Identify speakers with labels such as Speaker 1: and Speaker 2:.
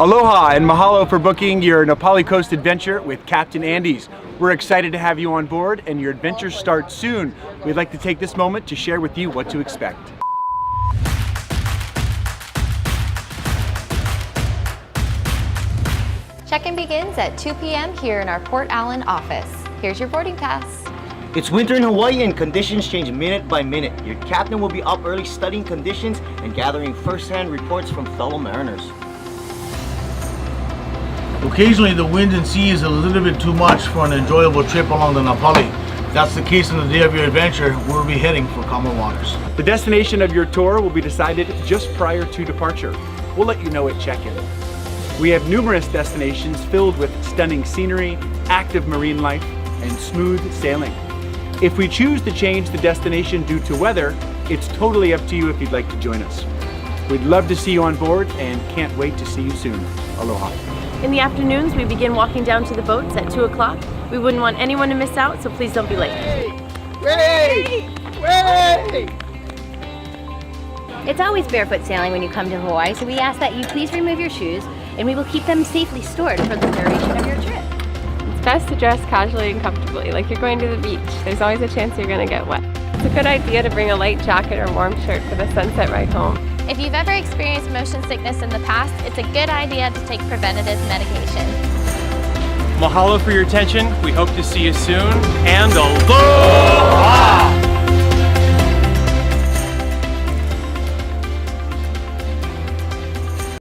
Speaker 1: Aloha and mahalo for booking your Pali Coast adventure with Captain Andes. We're excited to have you on board and your adventure starts soon. We'd like to take this moment to share with you what to expect.
Speaker 2: Check-in begins at 2 p.m. here in our Port Allen office. Here's your boarding pass.
Speaker 3: It's winter in Hawaii and conditions change minute by minute. Your captain will be up early studying conditions and gathering first-hand reports from fellow mariners.
Speaker 4: Occasionally the wind and sea is a little bit too much for an enjoyable trip along the Pali. If that's the case on the day of your adventure, we'll be heading for calmer waters.
Speaker 1: The destination of your tour will be decided just prior to departure. We'll let you know at check-in. We have numerous destinations filled with stunning scenery, active marine life, and smooth sailing. If we choose to change the destination due to weather, it's totally up to you if you'd like to join us. We'd love to see you on board and can't wait to see you soon. Aloha.
Speaker 5: In the afternoons, we begin walking down to the boats at 2 o'clock. We wouldn't want anyone to miss out, so please don't be late.
Speaker 3: Wait! Wait!
Speaker 6: It's always barefoot sailing when you come to Hawaii, so we ask that you please remove your shoes and we will keep them safely stored for the duration of your trip.
Speaker 7: It's best to dress casually and comfortably, like you're going to the beach. There's always a chance you're going to get wet. It's a good idea to bring a light jacket or warm shirt for the sunset ride home.
Speaker 2: If you've ever experienced motion sickness in the past, it's a good idea to take preventative medication.
Speaker 8: Mahalo for your attention. We hope to see you soon. And aloha!